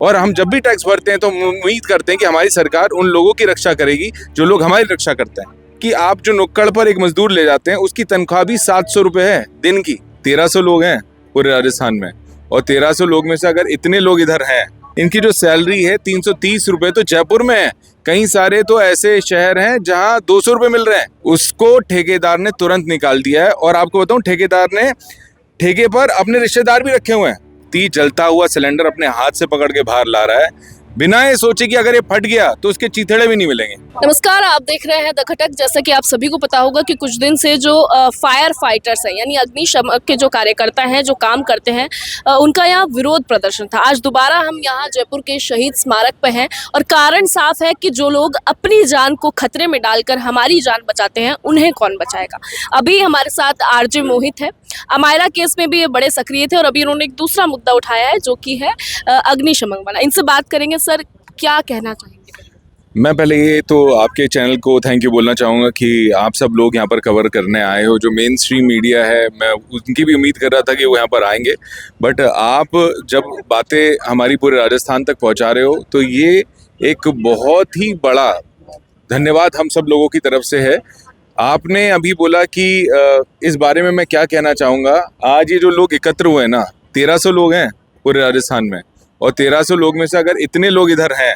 और हम जब भी टैक्स भरते हैं तो उम्मीद करते हैं कि हमारी सरकार उन लोगों की रक्षा करेगी जो लोग हमारी रक्षा करते हैं। कि आप जो नुक्कड़ पर एक मजदूर ले जाते हैं उसकी तनख्वाह भी 700 रुपए है दिन की। 1300 लोग हैं पूरे राजस्थान में, और 1300 लोग में से अगर इतने लोग इधर हैं, इनकी जो सैलरी है 330 रुपए तो जयपुर में है। कई सारे तो ऐसे शहर हैं जहां 200 रुपए मिल रहे हैं। उसको ठेकेदार ने तुरंत निकाल दिया है। और आपको बताऊं, ठेकेदार ने ठेके पर अपने रिश्तेदार भी रखे हुए हैं। जलता हुआ सिलेंडर अपने हाथ से पकड़ के बाहर ला रहा है बिना ये सोचे कि अगर ये फट गया तो उसके चीथड़े भी नहीं मिलेंगे। नमस्कार, आप देख रहे हैं द खटक। जैसा कि आप सभी को पता होगा कि कुछ दिन से जो फायर फाइटर्स हैं, यानी अग्निशमन के जो कार्यकर्ता हैं, जो काम करते हैं, उनका यहाँ विरोध प्रदर्शन था। आज दोबारा हम यहाँ जयपुर के शहीद स्मारक पे हैं और कारण साफ है कि जो लोग अपनी जान को खतरे में डालकर हमारी जान बचाते हैं, उन्हें कौन बचाएगा। अभी हमारे साथ आरजे मोहित है। अमायरा केस में भी ये बड़े सक्रिय थे और अभी उन्होंने एक दूसरा मुद्दा उठाया है जो कि है अग्निशमन वाला। इनसे बात करेंगे। सर, क्या कहना चाहेंगे? मैं पहले ये तो आपके चैनल को थैंक यू बोलना चाहूँगा कि आप सब लोग यहाँ पर कवर करने आए हो। जो मेन स्ट्रीम मीडिया है, मैं उनकी भी उम्मीद कर रहा था कि वो यहाँ पर आएंगे, बट आप जब बातें हमारी पूरे राजस्थान तक पहुँचा रहे हो तो ये एक बहुत ही बड़ा धन्यवाद हम सब लोगों की तरफ से है। आपने अभी बोला कि इस बारे में मैं क्या कहना चाहूँगा। आज ये जो लोग एकत्र हुए हैं ना, 1300 लोग हैं पूरे राजस्थान में, और 1300 लोग में से अगर इतने लोग इधर हैं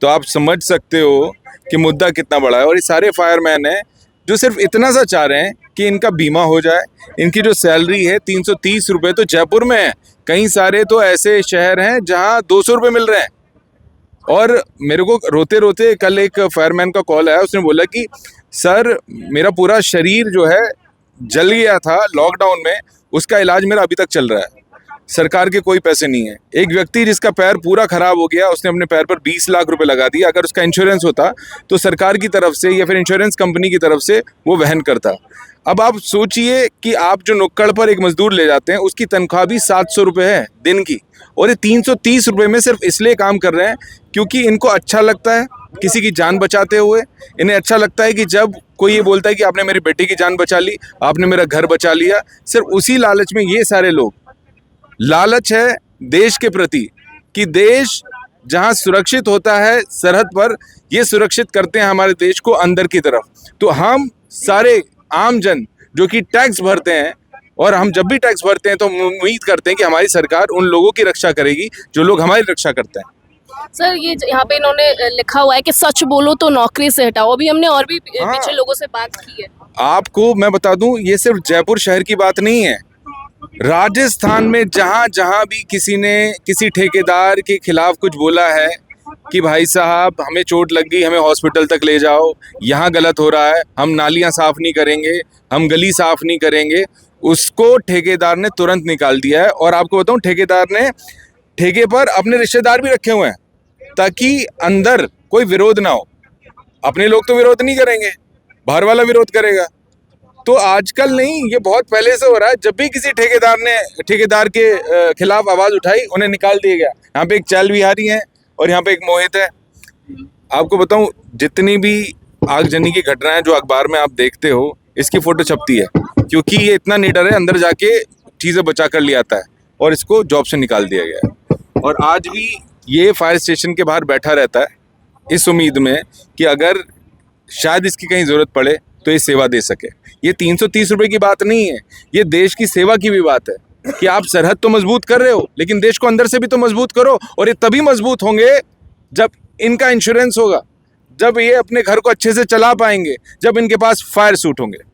तो आप समझ सकते हो कि मुद्दा कितना बड़ा है। और ये सारे फायरमैन हैं जो सिर्फ इतना सा चाह रहे हैं कि इनका बीमा हो जाए। इनकी जो सैलरी है 330 रुपये तो जयपुर में है। कई सारे तो ऐसे शहर हैं जहां 200 रुपये मिल रहे हैं। और मेरे को रोते रोते कल एक फायरमैन का कॉल आया। उसने बोला कि सर, मेरा पूरा शरीर जो है जल गया था लॉकडाउन में, उसका इलाज मेरा अभी तक चल रहा है, सरकार के कोई पैसे नहीं है। एक व्यक्ति जिसका पैर पूरा खराब हो गया, उसने अपने पैर पर 20 लाख रुपए लगा दिया। अगर उसका इंश्योरेंस होता तो सरकार की तरफ से या फिर इंश्योरेंस कंपनी की तरफ से वो वहन करता। अब आप सोचिए कि आप जो नुक्कड़ पर एक मजदूर ले जाते हैं उसकी तनख्वाह भी 700 रुपये है दिन की, और ये 330 रुपये में सिर्फ इसलिए काम कर रहे हैं क्योंकि इनको अच्छा लगता है किसी की जान बचाते हुए। इन्हें अच्छा लगता है कि जब कोई ये बोलता है कि आपने मेरी बेटी की जान बचा ली, आपने मेरा घर बचा लिया, सिर्फ उसी लालच में ये सारे लोग। लालच है देश के प्रति कि देश जहां सुरक्षित होता है सरहद पर, ये सुरक्षित करते हैं हमारे देश को अंदर की तरफ। तो हम सारे आम जन जो कि टैक्स भरते हैं, और हम जब भी टैक्स भरते हैं तो उम्मीद करते हैं कि हमारी सरकार उन लोगों की रक्षा करेगी जो लोग हमारी रक्षा करते हैं। सर, ये यहाँ पे इन्होंने लिखा हुआ है कि सच बोलो तो नौकरी से हटाओ। अभी हमने और भी पीछे लोगों से बात की है। आपको मैं बता दूं, ये सिर्फ जयपुर शहर की बात नहीं है। राजस्थान में जहां जहां भी किसी ने किसी ठेकेदार के खिलाफ कुछ बोला है कि भाई साहब हमें चोट लग गई, हमें हॉस्पिटल तक ले जाओ, यहाँ गलत हो रहा है, हम नालियाँ साफ नहीं करेंगे, हम गली साफ नहीं करेंगे, उसको ठेकेदार ने तुरंत निकाल दिया है। और आपको बताऊं, ठेकेदार ने ठेके पर अपने रिश्तेदार भी रखे हुए हैं ताकि अंदर कोई विरोध ना हो। अपने लोग तो विरोध नहीं करेंगे, बाहर वाला विरोध करेगा। तो आजकल नहीं, ये बहुत पहले से हो रहा है। जब भी किसी ठेकेदार के खिलाफ आवाज उठाई, उन्हें निकाल दिया गया। यहाँ पे एक चैल बिहारी है और यहाँ पे एक मोहित है। आपको बताऊं, जितनी भी आगजनी की घटनाएं जो अखबार में आप देखते हो, इसकी फोटो छपती है क्योंकि ये इतना निडर है, अंदर जाके चीजें बचा कर ले आता है और इसको जॉब से निकाल दिया गया है। और आज भी ये फायर स्टेशन के बाहर बैठा रहता है इस उम्मीद में कि अगर शायद इसकी कहीं जरूरत पड़े तो ये सेवा दे सके। ये 330 रुपए की बात नहीं है, ये देश की सेवा की भी बात है कि आप सरहद तो मजबूत कर रहे हो, लेकिन देश को अंदर से भी तो मजबूत करो। और ये तभी मजबूत होंगे जब इनका इंश्योरेंस होगा, जब ये अपने घर को अच्छे से चला पाएंगे, जब इनके पास फायर सूट होंगे।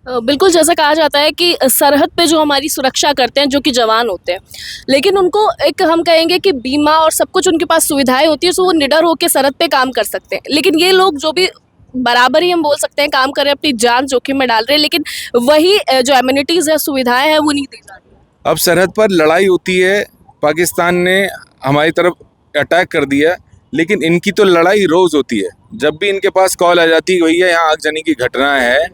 बिल्कुल, जैसा कहा जाता है कि सरहद पे जो हमारी सुरक्षा करते हैं, जो कि जवान होते हैं, लेकिन उनको एक हम कहेंगे कि बीमा और सब कुछ उनके पास सुविधाएं होती है, तो वो निडर होकर सरहद पे काम कर सकते हैं। लेकिन ये लोग जो भी बराबर ही हम बोल सकते हैं काम कर रहे हैं, अपनी जान जोखिम में डाल रहे हैं, लेकिन वही जो एमिनिटीज़ है, सुविधाएं हैं, वो नहीं दी जाती। अब सरहद पर लड़ाई होती है, पाकिस्तान ने हमारी तरफ अटैक कर दिया, लेकिन इनकी तो लड़ाई रोज़ होती है। जब भी इनके पास कॉल आ जाती है, भैया यहाँ आगजनी की घटना है,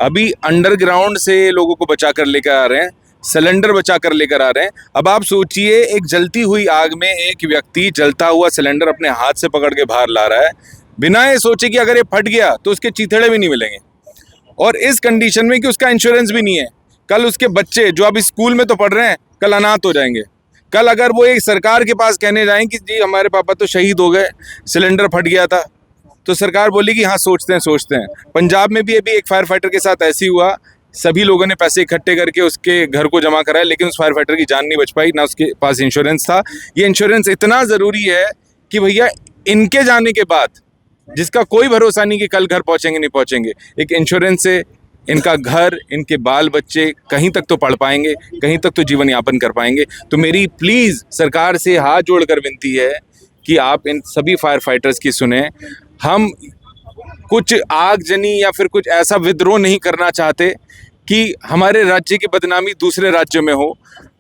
अभी अंडरग्राउंड से लोगों को बचा कर लेकर आ रहे हैं, सिलेंडर बचा कर लेकर आ रहे हैं। अब आप सोचिए, एक जलती हुई आग में एक व्यक्ति जलता हुआ सिलेंडर अपने हाथ से पकड़ के बाहर ला रहा है बिना ये सोचे कि अगर ये फट गया तो उसके चीथड़े भी नहीं मिलेंगे। और इस कंडीशन में कि उसका इंश्योरेंस भी नहीं है। कल उसके बच्चे जो अभी स्कूल में तो पढ़ रहे हैं, कल अनाथ हो जाएंगे, कल अगर वो एक सरकार के पास कहने जाएं कि जी हमारे पापा तो शहीद हो गए, सिलेंडर फट गया था, तो सरकार बोलेगी हाँ सोचते हैं। पंजाब में भी अभी एक फायर फाइटर के साथ ऐसी हुआ, सभी लोगों ने पैसे इकट्ठे करके उसके घर को जमा कराया, लेकिन उस फायर फाइटर की जान नहीं बच पाई, ना उसके पास इंश्योरेंस था। ये इंश्योरेंस इतना ज़रूरी है कि भैया इनके जाने के बाद, जिसका कोई भरोसा नहीं कि कल घर पहुंचेंगे नहीं पहुंचेंगे, एक इंश्योरेंस से इनका घर, इनके बाल बच्चे कहीं तक तो पढ़ पाएंगे, कहीं तक तो जीवन यापन कर पाएंगे। तो मेरी प्लीज़ सरकार से हाथ जोड़कर विनती है कि आप इन सभी फायर फाइटर्स की सुने। हम कुछ आगजनी या फिर कुछ ऐसा विद्रोह नहीं करना चाहते कि हमारे राज्य की बदनामी दूसरे राज्यों में हो।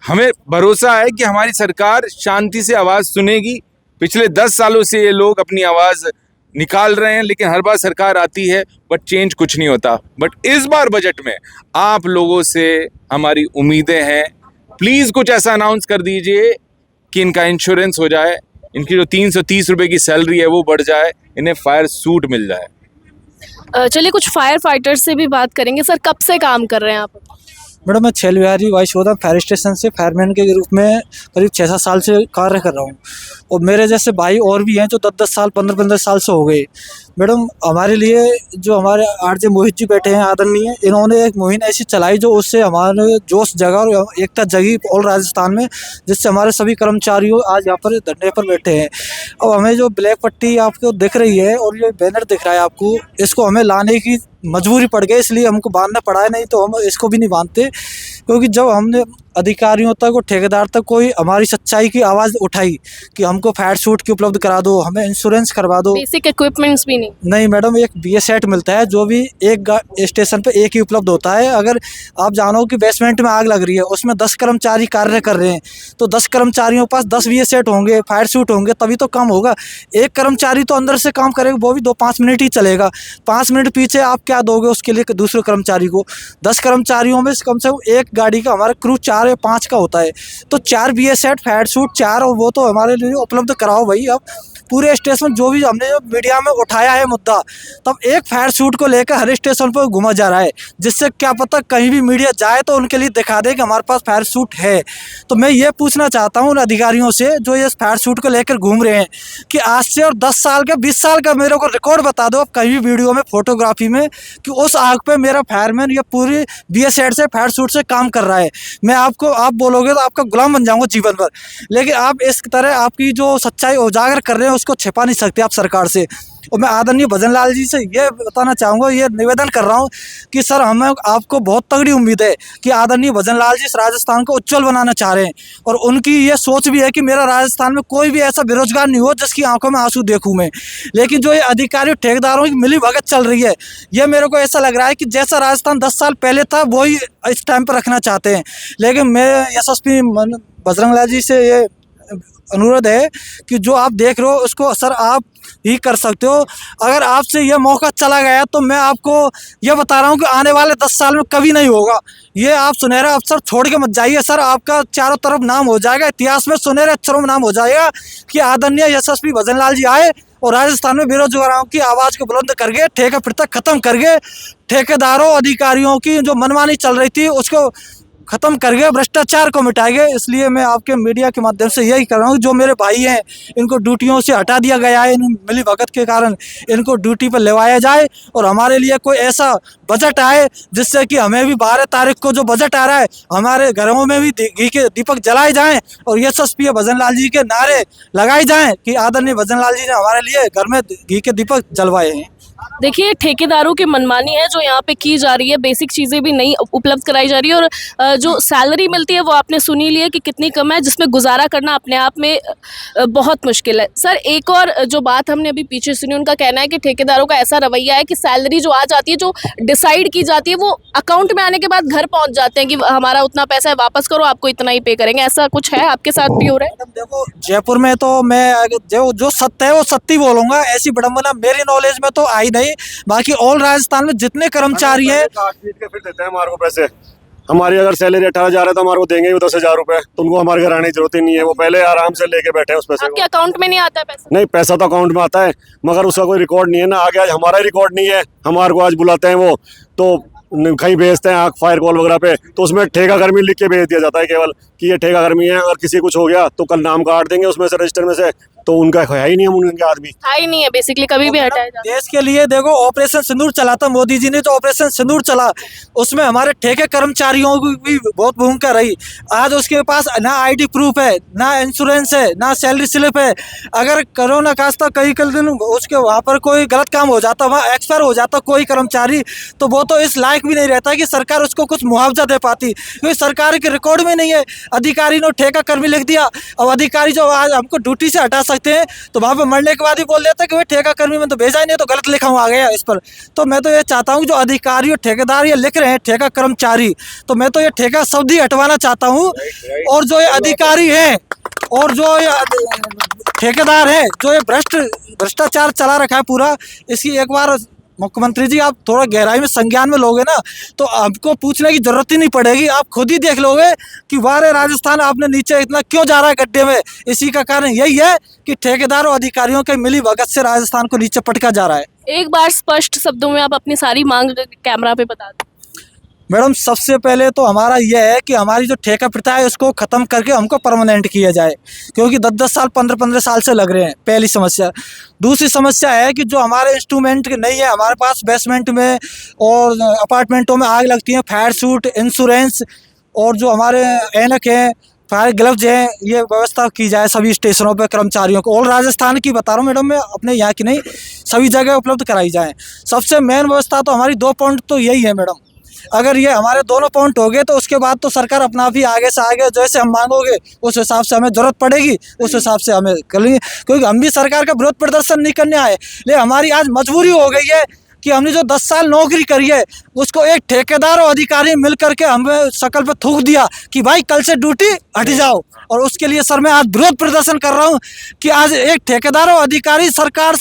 हमें भरोसा है कि हमारी सरकार शांति से आवाज़ सुनेगी। पिछले 10 सालों से ये लोग अपनी आवाज़ निकाल रहे हैं, लेकिन हर बार सरकार आती है बट चेंज कुछ नहीं होता। बट इस बार बजट में आप लोगों से हमारी उम्मीदें हैं, प्लीज़ कुछ ऐसा अनाउंस कर दीजिए कि इनका इंश्योरेंस हो जाए, इनकी जो 330 रुपये की सैलरी है वो बढ़ जाए, इन्हें फायर सूट मिल जाए। चलिए कुछ फायर फाइटर्स से भी बात करेंगे। सर कब से काम कर रहे हैं आप? मैडम मैं छैल बिहारी वायुशोधन फायर स्टेशन से फायरमैन के रूप में करीब 6-7 साल से कार्य कर रहा हूँ, और मेरे जैसे भाई और भी हैं जो 10-10 साल 15-15 साल से हो गए। मैडम हमारे लिए जो हमारे आरजे मोहित जी बैठे हैं आदरणीय, इन्होंने एक मुहिम ऐसी चलाई जो उससे हमारे जोश जगा और एकता जगी ऑल राजस्थान में, जिससे हमारे सभी कर्मचारियों आज यहाँ पर धरने पर बैठे हैं। अब हमें जो ब्लैक पट्टी आपको दिख रही है और ये बैनर दिख रहा है आपको, इसको हमें लाने की मजबूरी पड़ गई, इसलिए हमको बांधना पड़ा है, नहीं तो हम इसको भी नहीं बांधते। क्योंकि जब हमने अधिकारियों तक और ठेकेदार तक कोई हमारी सच्चाई की आवाज़ उठाई कि हमको फायर सूट की उपलब्ध करा दो, हमें इंश्योरेंस करवा दो, बेसिक इक्विपमेंट्स भी नहीं मैडम, एक BS सेट मिलता है जो भी एक स्टेशन पे एक ही उपलब्ध होता है। अगर आप जानो कि बेसमेंट में आग लग रही है, उसमें 10 कर्मचारी कार्य कर रहे हैं, तो 10 कर्मचारियों के पास 10 BS सेट होंगे, फायर सूट होंगे, तभी तो काम होगा। एक कर्मचारी तो अंदर से काम करेगा, वो भी 2-5 मिनट ही चलेगा, 5 मिनट पीछे आप क्या दोगे उसके लिए दूसरे कर्मचारी को? 10 कर्मचारियों में कम से कम एक गाड़ी का हमारा क्रू 4 या 5 का होता है, तो 4 BS सेट, फायर सूट 4, और वो तो हमारे लिए उपलब्ध कराओ भाई। अब पूरे स्टेशन जो भी हमने जो मीडिया में उठाया है मुद्दा, तब एक फायर सूट को लेकर हर स्टेशन पर घुमा जा रहा है, जिससे क्या पता कहीं भी मीडिया जाए तो उनके लिए दिखा दे कि हमारे पास फायर सूट है। तो मैं ये पूछना चाहता हूँ उन अधिकारियों से जो ये फायर सूट को लेकर घूम रहे हैं कि आज से और 10 साल का 20 साल का मेरे को रिकॉर्ड बता दो आप कहीं भी वीडियो में, फोटोग्राफी में, कि उस आग पे मेरा फायरमैन या पूरी BS सेट से फायर सूट से काम कर रहा है। मैं आपको, आप बोलोगे तो आपका गुलाम बन जाऊंगा जीवन भर, लेकिन आप इस तरह आपकी जो सच्चाई उजागर कर रहे हैं उसको छिपा नहीं सकते आप सरकार से। और मैं आदरणीय भजन लाल जी से ये बताना चाहूँगा, ये निवेदन कर रहा हूँ कि सर हमें आपको बहुत तगड़ी उम्मीद है कि आदरणीय भजन लाल जी इस राजस्थान को उज्जवल बनाना चाह रहे हैं, और उनकी ये सोच भी है कि मेरा राजस्थान में कोई भी ऐसा बेरोजगार नहीं हो जिसकी आंखों में आंसू देखूँ मैं। लेकिन जो ये अधिकारी ठेकेदारों की मिली भगत चल रही है, ये मेरे को ऐसा लग रहा है कि जैसा राजस्थान 10 साल पहले था वही इस टाइम पर रखना चाहते हैं। लेकिन मैं SSP बजरंग लाल जी से ये अनुरोध है कि जो आप देख रहे हो उसको सर आप ही कर सकते हो। अगर आपसे यह मौका चला गया तो मैं आपको यह बता रहा हूँ कि आने वाले 10 साल में कभी नहीं होगा। ये आप सुनहरा अवसर छोड़ के मत जाइए सर, आपका चारों तरफ नाम हो जाएगा, इतिहास में सुनहरे अक्षरों में नाम हो जाएगा कि आदरणीय SSP भजन लाल जी आए और राजस्थान में बेरोजगारों की आवाज़ को बुलंद करके ठेका फिरता खत्म करके, ठेकेदारों अधिकारियों की जो मनमानी चल रही थी उसको खत्म कर गए, भ्रष्टाचार को मिटाएंगे। इसलिए मैं आपके मीडिया के माध्यम से यही कर रहा हूँ, जो मेरे भाई हैं इनको ड्यूटियों से हटा दिया गया है, इन मिली भगत के कारण इनको ड्यूटी पर लेवाया जाए और हमारे लिए कोई ऐसा बजट आए जिससे कि हमें भी 12 तारीख को जो बजट आ रहा है हमारे घरों में भी घी के दीपक जलाए जाएं और SSP भजन लाल जी के नारे लगाए जाएं कि आदरणीय भजन लाल जी ने हमारे लिए घर में घी के दीपक जलवाए हैं। देखिए ठेकेदारों की मनमानी है जो यहाँ पे की जा रही है, बेसिक चीज़ें भी नहीं उपलब्ध कराई जा रही है, और जो सैलरी मिलती है वो आपने सुनी ली है कि कितनी कम है, जिसमें गुजारा करना अपने आप में बहुत मुश्किल है। सर एक और जो बात हमने अभी पीछे सुनी, उनका कहना है कि ठेकेदारों का ऐसा रवैया है कि सैलरी जो आ जाती है, जो डिसाइड की जाती है, वो अकाउंट में आने के बाद घर पहुँच जाते हैं कि हमारा उतना पैसा है, वापस करो, आपको इतना ही पे करेंगे। ऐसा कुछ है आपके साथ भी हो रहा है? देखो जयपुर में तो मैं जो सत्य है वो सत्य बोलूँगा, ऐसी विडम्बना मेरी नॉलेज में तो आई नहीं। बाकी ऑल राजस्थान में जितने कर्मचारी हैं फिर देते हैं हमारे को पैसे। हमारी अगर सैलरी 18,000 है तो हमारे को देंगे ही 10,000 रुपए, तो उनको हमारे घर आने की जरूरत ही नहीं है, वो पहले आराम से लेके बैठे हैं उस पैसे आपके अकाउंट में नहीं आता है पैसा? नहीं, पैसा तो अकाउंट में आता है मगर उसका कोई रिकॉर्ड नहीं है ना, आगे आज हमारा रिकॉर्ड नहीं है, हमारे को आज बुलाते हैं वो तो कहीं भेजते हैं आग फायर कॉल वगैरह पे, तो उसमें ठेका कर्मी लिख के भेज दिया जाता है केवल कि ये ठेका कर्मी है, अगर किसी कुछ हो गया तो कल नाम काट देंगे उसमें से रजिस्टर में से, तो उनका है ही नहीं, हम उनके आदमी था ही नहीं है बेसिकली, कभी भी हटाया जा देश के लिए देखो ऑपरेशन सिंदूर चला था मोदी जी ने, जो ऑपरेशन सिंदूर चला उसमें हमारे ठेके कर्मचारियों की भी बहुत भूमिका रही। आज उसके पास ना आईडी प्रूफ है, ना इंश्योरेंस है, ना सैलरी स्लिप है। अगर कोरोना कास्ता कई दिन उसके वहाँ पर कोई गलत काम हो जाता, वहाँ एक्सपायर हो जाता कोई कर्मचारी, तो वो तो इस लायक भी नहीं रहता कि सरकार उसको कुछ मुआवजा दे पाती, क्योंकि सरकार के रिकॉर्ड में नहीं है। अधिकारी ने ठेका कर्मी लिख दिया, अब अधिकारी जो आज हमको ड्यूटी से हटा सकते हैं तो वहाँ पे मरने के बाद ही बोल देते हैं कि भाई ठेका कर्मी में तो भेजा ही नहीं, तो गलत लिखा हुआ आ गया इस पर। तो मैं तो ये चाहता हूँ जो अधिकारी और ठेकेदार ये लिख रहे हैं ठेका कर्मचारी, तो मैं तो ये ठेका शब्द ही हटवाना चाहता हूँ। और जो ये अधिकारी हैं और जो ये ठेकेदार हैं, जो ये भ्रष्टाचार चला रखा है पूरा, इसकी एक बार मुख्यमंत्री जी आप थोड़ा गहराई में संज्ञान में लोगे ना, तो आपको पूछने की जरूरत ही नहीं पड़ेगी, आप खुद ही देख लोगे कि वारे राजस्थान आपने नीचे इतना क्यों जा रहा है गड्ढे में। इसी का कारण यही है कि ठेकेदार और अधिकारियों के मिली भगत से राजस्थान को नीचे पटका जा रहा है। एक बार स्पष्ट शब्दों में आप अपनी सारी मांग कैमरा पे बता दें। मैडम सबसे पहले तो हमारा यह है कि हमारी जो ठेका प्रथा है उसको ख़त्म करके हमको परमानेंट किया जाए, क्योंकि 10-10 साल 15-15 साल से लग रहे हैं, पहली समस्या। दूसरी समस्या है कि जो हमारे इंस्ट्रूमेंट नहीं है हमारे पास, बेसमेंट में और अपार्टमेंटों में आग लगती है, फायर सूट, इंश्योरेंस और जो हमारे ऐनक हैं, फायर ग्लव्स हैं, ये व्यवस्था की जाए सभी स्टेशनों पर कर्मचारियों को। और राजस्थान की बता रहा हूँ मैडम मैं, अपने यहाँ की नहीं, सभी जगह उपलब्ध कराई जाए। सबसे मेन व्यवस्था तो हमारी 2 पॉइंट तो यही है मैडम। अगर ये हमारे दोनों पॉइंट हो गए तो उसके बाद तो सरकार अपना भी आगे से आगे जैसे हम मांगोगे उस हिसाब से हमें जरूरत पड़ेगी, उस हिसाब से हमें कर लेंगे, क्योंकि हम भी सरकार का विरोध प्रदर्शन नहीं करने आए। लेकिन हमारी आज मजबूरी हो गई है कि हमने जो 10 साल नौकरी करी है उसको एक ठेकेदार और अधिकारी मिल करके हमें शकल पे थूक दिया कि भाई कल से ड्यूटी हट जाओ। और उसके लिए सर मैं आज विरोध प्रदर्शन कर रहा हूँ कि आज एक ठेकेदार और अधिकारी सरकार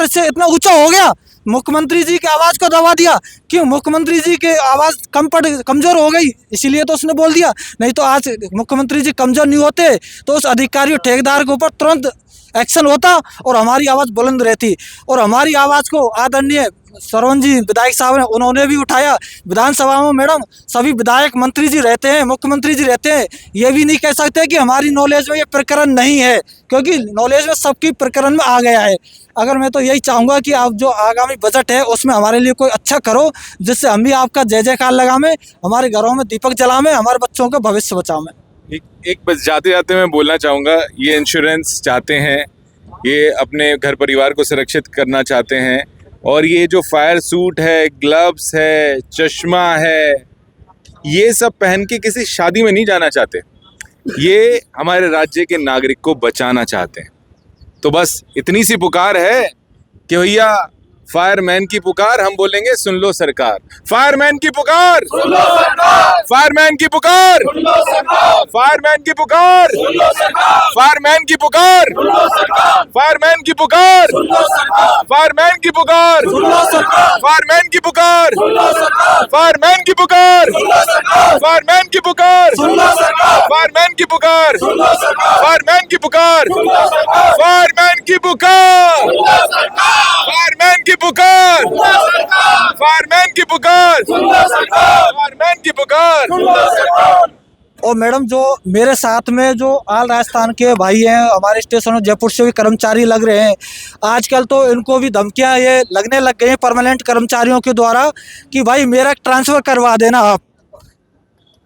से इतना ऊंचा हो गया, मुख्यमंत्री जी की आवाज़ को दबा दिया। क्यों? मुख्यमंत्री जी की आवाज़ कमज़ोर हो गई, इसीलिए तो उसने बोल दिया। नहीं तो आज मुख्यमंत्री जी कमज़ोर नहीं होते तो उस अधिकारी और ठेकेदार के ऊपर तुरंत एक्शन होता और हमारी आवाज़ बुलंद रहती। और हमारी आवाज़ को आदरणीय सरवन जी विधायक साहब ने उन्होंने भी उठाया। विधानसभा में मैडम सभी विधायक मंत्री जी रहते हैं, मुख्यमंत्री जी रहते हैं, ये भी नहीं कह सकते कि हमारी नॉलेज में ये प्रकरण नहीं है, क्योंकि नॉलेज में सबकी प्रकरण में आ गया है। अगर मैं तो यही चाहूँगा कि आप जो आगामी बजट है उसमें हमारे लिए कोई अच्छा करो, जिससे हम भी आपका जय जयकार लगावें, हमारे घरों में दीपक जलावें, हमारे बच्चों का भविष्य बचावें। एक बस जाते जाते मैं बोलना चाहूँगा, ये इंश्योरेंस चाहते हैं, ये अपने घर परिवार को सुरक्षित करना चाहते हैं, और ये जो फायर सूट है, ग्लव्स है, चश्मा है, ये सब पहन के किसी शादी में नहीं जाना चाहते। ये हमारे राज्य के नागरिक को बचाना चाहते हैं। तो बस इतनी सी पुकार है कि भैया फायरमैन की पुकार हम बोलेंगे सुन लो सरकार, फायरमैन की पुकार सुन लो सरकार, फायरमैन की पुकार सुन लो सरकार, फायरमैन की पुकार सुन लो सरकार, फायरमैन की पुकार सुन लो सरकार, फायरमैन की पुकार सुन लो सरकार, फायरमैन की पुकार सुन लो सरकार, फायरमैन की पुकार सुन लो सरकार, फायरमैन की पुकार सुन लो सरकार, फायरमैन की पुकार सुन लो सरकार, फायरमैन की पुकार सुन लो सरकार, फायरमैन की पुकार सुन लो सरकार, फायरमैन की पुकार सुन लो सरकार, फायरमैन की पुकार, फायरमैन की पुकार, फायरमैन की पुकार। और मैडम जो मेरे साथ में जो आल राजस्थान के भाई हैं, हमारे स्टेशनों जयपुर से भी कर्मचारी लग रहे हैं, आजकल तो इनको भी धमकियां ये लगने लग गई हैं परमानेंट कर्मचारियों के द्वारा कि भाई मेरा ट्रांसफ़र करवा देना,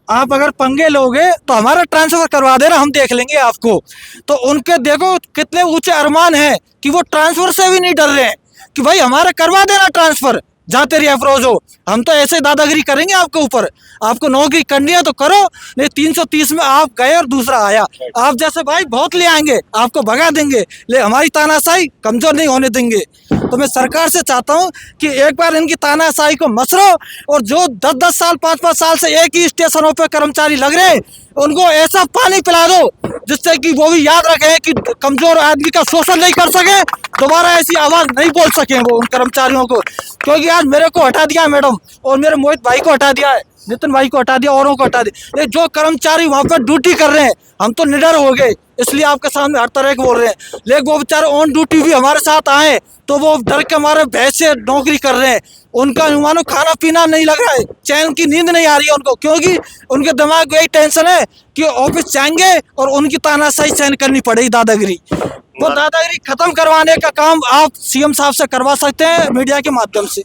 आप अगर पंगे लोगे तो हमारा ट्रांसफ़र करवा देना, हम देख लेंगे आपको। तो उनके देखो कितने ऊंचे अरमान हैं कि वो ट्रांसफ़र से भी नहीं डर रहे हैं कि भाई हमारा करवा देना ट्रांसफ़र, जहाँ तेरी अफरोज हो, हम तो ऐसे दादागिरी करेंगे आपके ऊपर। आपको नौकरी करनी है तो करो, नहीं 330 में आप गए और दूसरा आया, आप जैसे भाई बहुत ले आएंगे, आपको भगा देंगे, ले हमारी तानाशाही कमज़ोर नहीं होने देंगे। तो मैं सरकार से चाहता हूँ कि एक बार इनकी तानाशाही को मसरो, और जो 10-10 साल 5-5 साल से एक ही स्टेशनों पर कर्मचारी लग रहे हैं उनको ऐसा पानी पिला दो जिससे कि वो भी याद रखें कि कमज़ोर आदमी का शोषण नहीं कर सके, दोबारा ऐसी आवाज़ नहीं बोल सकें वो उन कर्मचारियों को। क्योंकि आज मेरे को हटा दिया है मैडम, और मेरे मोहित भाई को हटा दिया है, नितिन भाई को हटा दिया, औरों को हटा दिया, लेकिन जो कर्मचारी वहाँ पर ड्यूटी कर रहे हैं, हम तो निडर हो गए इसलिए आपके सामने हर तरह के बोल रहे हैं, लेकिन वो बेचारे ऑन ड्यूटी भी हमारे साथ आए तो वो डर के हमारे भय से नौकरी कर रहे हैं। उनका मानो खाना पीना नहीं लग रहा है, चैन की नींद नहीं आ रही है उनको, क्योंकि उनके दिमाग में यही टेंशन है कि ऑफिस जाएंगे और उनकी तानाशाही सहन करनी पड़ेगी, दादागिरी। वो दादागिरी खत्म करवाने का काम आप सीएम साहब से करवा सकते हैं मीडिया के माध्यम से।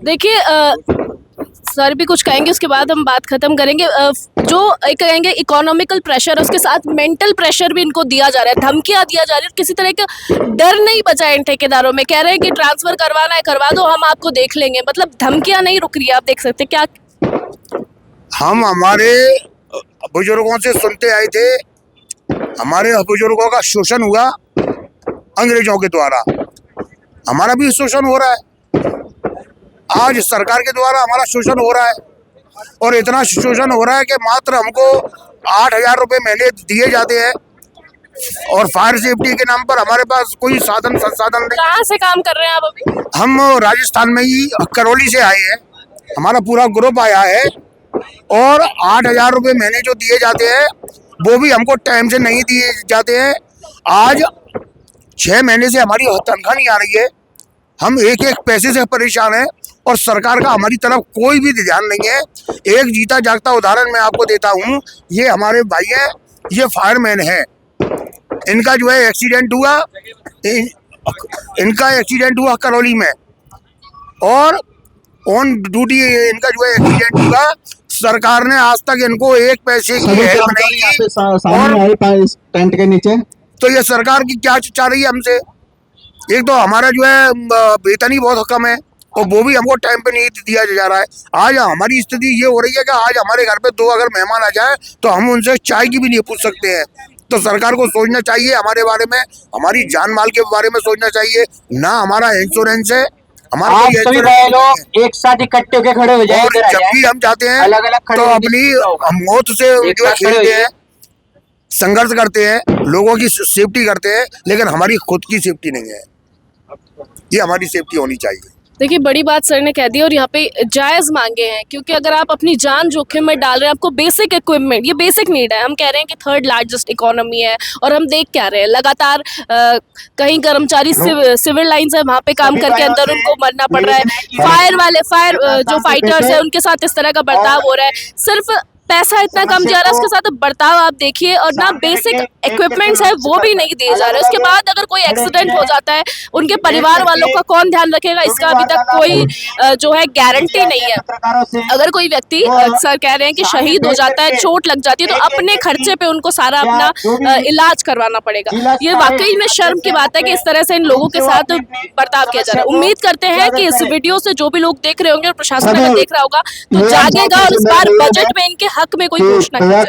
देखिए सर भी कुछ कहेंगे, उसके बाद हम बात खत्म करेंगे। जो एक कहेंगे इकोनॉमिकल प्रेशर, उसके साथ मेंटल प्रेशर भी इनको दिया जा रहा है, धमकियां दिया जा रही है, किसी तरह का डर नहीं बचा है इन ठेकेदारों में। कह रहे हैं कि ट्रांसफर करवाना है करवा दो, हम आपको देख लेंगे, मतलब धमकियां नहीं रुक रही है। आप देख सकते हैं क्या हम हमारे बुजुर्गों से सुनते आए थे, हमारे बुजुर्गों का शोषण हुआ अंग्रेजों के द्वारा, हमारा भी शोषण हो रहा है। आज सरकार के द्वारा हमारा शोषण हो रहा है और इतना शोषण हो रहा है कि मात्र हमको 8,000 रुपये महीने दिए जाते हैं और फायर सेफ्टी के नाम पर हमारे पास कोई साधन संसाधन नहीं। कहाँ से काम कर रहे हैं आप अभी? हम राजस्थान में ही करौली से आए हैं, हमारा पूरा ग्रुप आया है और 8,000 रुपये महीने जो दिए जाते हैं वो भी हमको टाइम से नहीं दिए जाते हैं। आज 6 महीने से हमारी तनख्वाह नहीं आ रही है, हम एक एक पैसे से परेशान हैं और सरकार का हमारी तरफ कोई भी ध्यान नहीं है। एक जीता जागता उदाहरण मैं आपको देता हूँ, ये हमारे भाई है, ये फायरमैन है, इनका जो है एक्सीडेंट हुआ, इनका एक्सीडेंट हुआ करौली में और ऑन ड्यूटी इनका जो है एक्सीडेंट हुआ। सरकार ने आज तक इनको एक पैसे की हेल्प नहीं की और टेंट के नीचे। तो ये सरकार की क्या चाह रही है हमसे? एक तो हमारा जो है वेतन ही बहुत कम है और वो भी हमको टाइम पे नहीं दिया जा रहा है। आज हमारी स्थिति ये हो रही है कि आज हमारे घर पे 2 अगर मेहमान आ जाए तो हम उनसे चाय की भी नहीं पूछ सकते हैं। तो सरकार को सोचना चाहिए हमारे बारे में, हमारी जान माल के बारे में सोचना चाहिए। ना हमारा इंश्योरेंस है, हमारा आप सभी लोग एक साथ इकट्ठे होकर खड़े हो जाए, और जब भी हम जाते हैं अलग-अलग तो अपनी मौत से जो है खेलते हैं, संघर्ष करते हैं, लोगों की सेफ्टी करते हैं, लेकिन हमारी खुद की सेफ्टी नहीं है। ये हमारी सेफ्टी होनी चाहिए। देखिए बड़ी बात सर ने कह दी और यहाँ पे जायज़ मांगे हैं, क्योंकि अगर आप अपनी जान जोखिम में डाल रहे हैं, आपको बेसिक इक्विपमेंट, ये बेसिक नीड है। हम कह रहे हैं कि 3rd लार्जेस्ट इकोनॉमी है और हम देख क्या रहे हैं, लगातार कहीं कर्मचारी सिविल लाइंस है वहाँ पे काम करके अंदर उनको मरना पड़ रहा है। फायर जो फाइटर्स है उनके साथ इस तरह का बर्ताव हो रहा है। सिर्फ पैसा इतना कम जा रहा है, उसके साथ बर्ताव आप देखिए, और ना बेसिक इक्विपमेंट्स है वो भी नहीं दिए जा रहे। उसके बाद अगर कोई एक्सीडेंट हो जाता है, उनके परिवार वालों का कौन ध्यान रखेगा, इसका अभी तक कोई जो है गारंटी नहीं है। अगर कोई व्यक्ति सर कह रहे हैं कि शहीद हो जाता है, चोट लग जाती है, तो अपने खर्चे पे उनको सारा अपना इलाज करवाना करवाना पड़ेगा। ये वाकई में शर्म की बात है कि इस तरह से इन लोगों के साथ बर्ताव किया जा रहा है। उम्मीद करते हैं कि इस वीडियो से जो भी लोग देख रहे होंगे और प्रशासन अगर देख रहा होगा तो जागेगा और इस बार बजट में इनके हक में कोई घोषणा की जाए।